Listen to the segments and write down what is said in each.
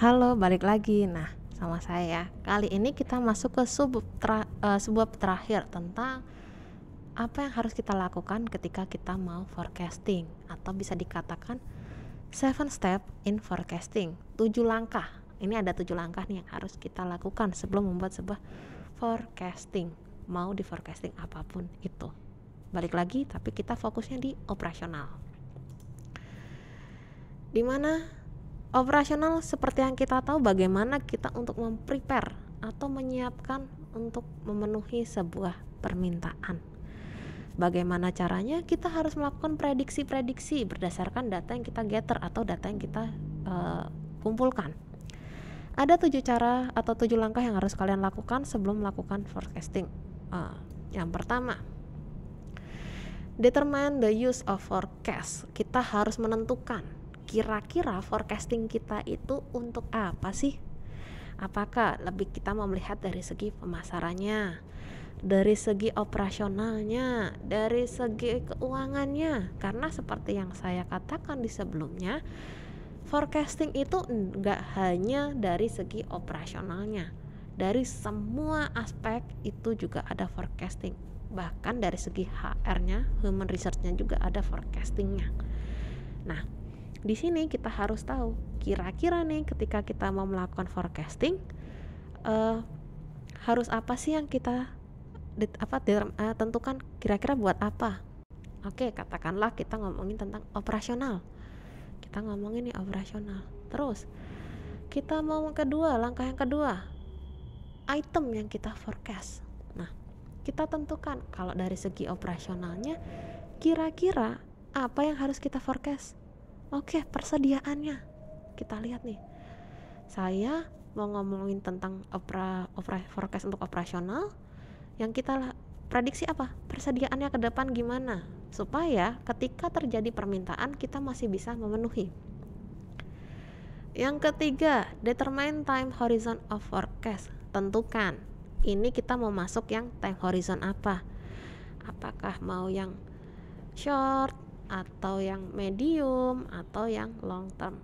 Halo, balik lagi. Nah, sama saya. Kali ini kita masuk ke sebuah terakhir tentang apa yang harus kita lakukan ketika kita mau forecasting, atau bisa dikatakan 7 step in forecasting, 7 langkah. Ini ada 7 langkah nih yang harus kita lakukan sebelum membuat sebuah forecasting. Mau di forecasting apapun itu. Balik lagi, tapi kita fokusnya di operasional. Dimana operasional seperti yang kita tahu, bagaimana kita untuk memprepare atau menyiapkan untuk memenuhi sebuah permintaan. Bagaimana caranya? Kita harus melakukan prediksi-prediksi berdasarkan data yang kita gather atau data yang kita kumpulkan. Ada 7 cara atau 7 langkah yang harus kalian lakukan sebelum melakukan forecasting. Yang pertama, determine the use of forecast. Kita harus menentukan kira-kira forecasting kita itu untuk apa sih? Apakah lebih kita mau melihat dari segi pemasarannya, dari segi operasionalnya, dari segi keuangannya? Karena seperti yang saya katakan di sebelumnya, forecasting itu enggak hanya dari segi operasionalnya, dari semua aspek itu juga ada forecasting. Bahkan dari segi HR-nya, human research-nya juga ada forecastingnya. Nah, di sini kita harus tahu kira-kira nih ketika kita mau melakukan forecasting, harus apa sih yang kita tentukan kira-kira buat apa. Oke, katakanlah kita ngomongin tentang operasional. Kita ngomongin nih operasional. Terus kita mau langkah yang kedua, item yang kita forecast. Nah, kita tentukan kalau dari segi operasionalnya kira-kira apa yang harus kita forecast. Oke, persediaannya kita lihat nih. Saya mau ngomongin tentang forecast untuk operasional. Yang kita prediksi apa? Persediaannya ke depan gimana, supaya ketika terjadi permintaan kita masih bisa memenuhi. Yang ketiga, determine time horizon of forecast. Tentukan ini kita mau masuk yang time horizon apa. Apakah mau yang short, atau yang medium, atau yang long term.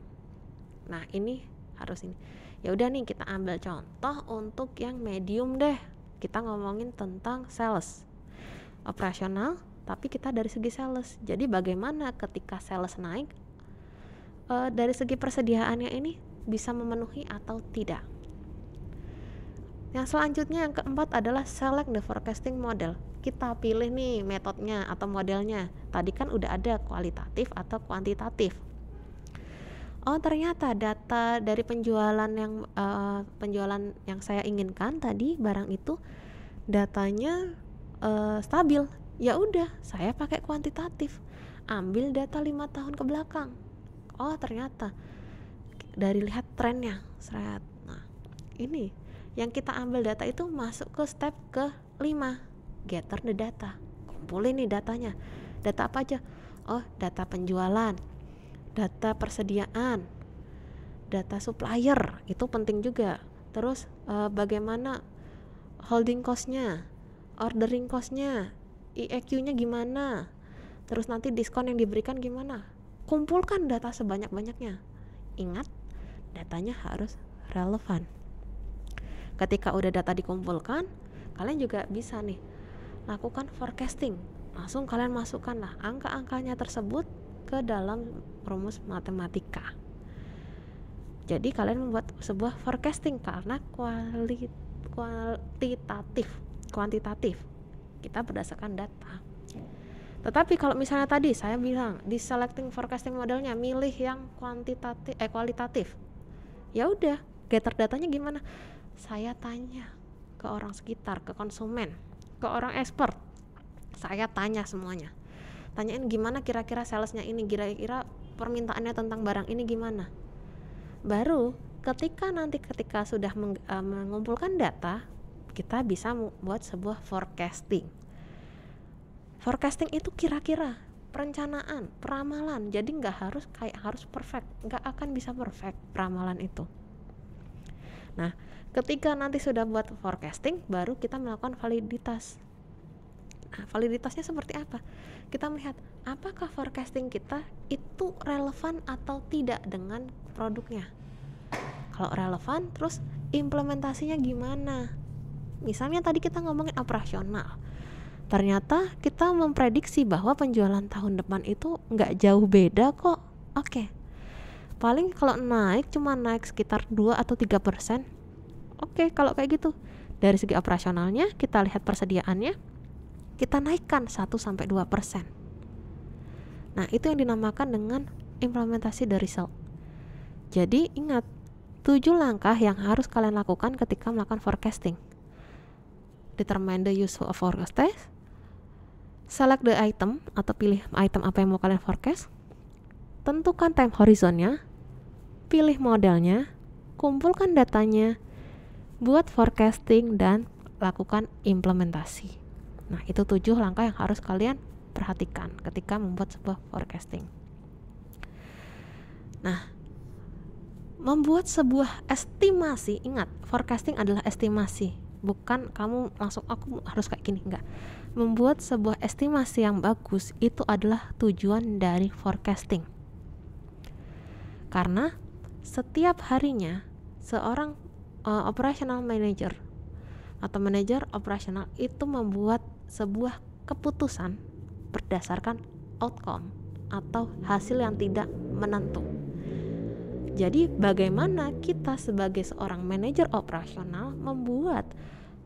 Nah, ini harus ini. Ya udah nih, kita ambil contoh untuk yang medium deh. Kita ngomongin tentang sales. Operasional, tapi kita dari segi sales. Jadi bagaimana ketika sales naik, dari segi persediaannya ini bisa memenuhi atau tidak. Yang selanjutnya, yang keempat adalah select the forecasting model. Kita pilih nih metodenya atau modelnya. Tadi kan udah ada kualitatif atau kuantitatif. Oh, ternyata data dari penjualan yang saya inginkan tadi, barang itu datanya stabil. Ya udah, saya pakai kuantitatif. Ambil data 5 tahun ke belakang. Oh, ternyata dari lihat trennya. Nah, ini yang kita ambil data itu masuk ke step ke-5. Gather the data. Kumpulin nih datanya. Data apa aja? Oh, data penjualan, data persediaan, data supplier, itu penting juga. Terus bagaimana holding cost-nya, ordering cost-nya, EEQ-nya gimana, terus nanti diskon yang diberikan gimana. Kumpulkan data sebanyak-banyaknya. Ingat, datanya harus relevan. Ketika udah data dikumpulkan, kalian juga bisa nih lakukan forecasting. Langsung kalian masukkanlah angka-angkanya tersebut ke dalam rumus matematika. Jadi kalian membuat sebuah forecasting karena kuantitatif. Kita berdasarkan data. Tetapi kalau misalnya tadi saya bilang di selecting forecasting modelnya milih yang kualitatif. Ya udah, gather datanya gimana? Saya tanya ke orang sekitar, ke konsumen, ke orang expert. Saya tanya semuanya. Tanyain gimana kira-kira salesnya ini, kira-kira permintaannya tentang barang ini gimana. Baru ketika sudah mengumpulkan data, kita bisa membuat sebuah forecasting. Forecasting itu kira-kira, perencanaan, peramalan. Jadi harus perfect, nggak akan bisa perfect peramalan itu. Nah, ketika nanti sudah buat forecasting, baru kita melakukan validitas. Nah, validitasnya seperti apa? Kita melihat apakah forecasting kita itu relevan atau tidak dengan produknya. Kalau relevan, terus implementasinya gimana? Misalnya tadi kita ngomongin operasional, ternyata kita memprediksi bahwa penjualan tahun depan itu nggak jauh beda kok. Oke, paling kalau naik cuma naik sekitar 2 atau 3%. Oke, kalau kayak gitu dari segi operasionalnya kita lihat persediaannya, kita naikkan 1-2%. Nah, itu yang dinamakan dengan implementasi the result. Jadi ingat, 7 langkah yang harus kalian lakukan ketika melakukan forecasting. Determine the use of forecast, select the item atau pilih item apa yang mau kalian forecast, tentukan time horizonnya, pilih modelnya, kumpulkan datanya, buat forecasting, dan lakukan implementasi. Nah, itu 7 langkah yang harus kalian perhatikan ketika membuat sebuah forecasting. Nah, membuat sebuah estimasi, ingat, forecasting adalah estimasi, bukan kamu langsung aku harus kayak gini, enggak. Membuat sebuah estimasi yang bagus itu adalah tujuan dari forecasting. Karena setiap harinya seorang operational manager atau manajer operasional itu membuat sebuah keputusan berdasarkan outcome atau hasil yang tidak menentu. Jadi bagaimana kita sebagai seorang manajer operasional membuat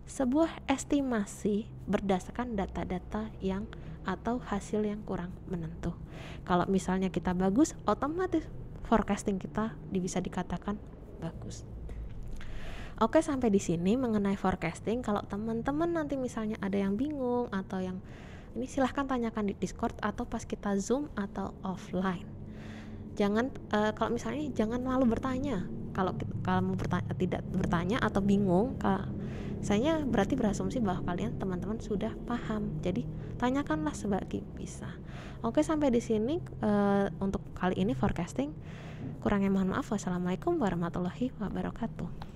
sebuah estimasi berdasarkan data-data yang atau hasil yang kurang menentu. Kalau misalnya kita bagus, otomatis forecasting kita bisa dikatakan bagus. Oke, sampai di sini mengenai forecasting. Kalau teman-teman nanti misalnya ada yang bingung atau yang ini, silahkan tanyakan di Discord atau pas kita Zoom atau offline. Jangan kalau misalnya jangan malu bertanya. Kalau kamu tidak bertanya atau bingung, saya berarti berasumsi bahwa kalian teman-teman sudah paham. Jadi tanyakanlah sebagi bisa. Oke, sampai di sini untuk kali ini forecasting. Kurangnya mohon maaf. Wassalamualaikum warahmatullahi wabarakatuh.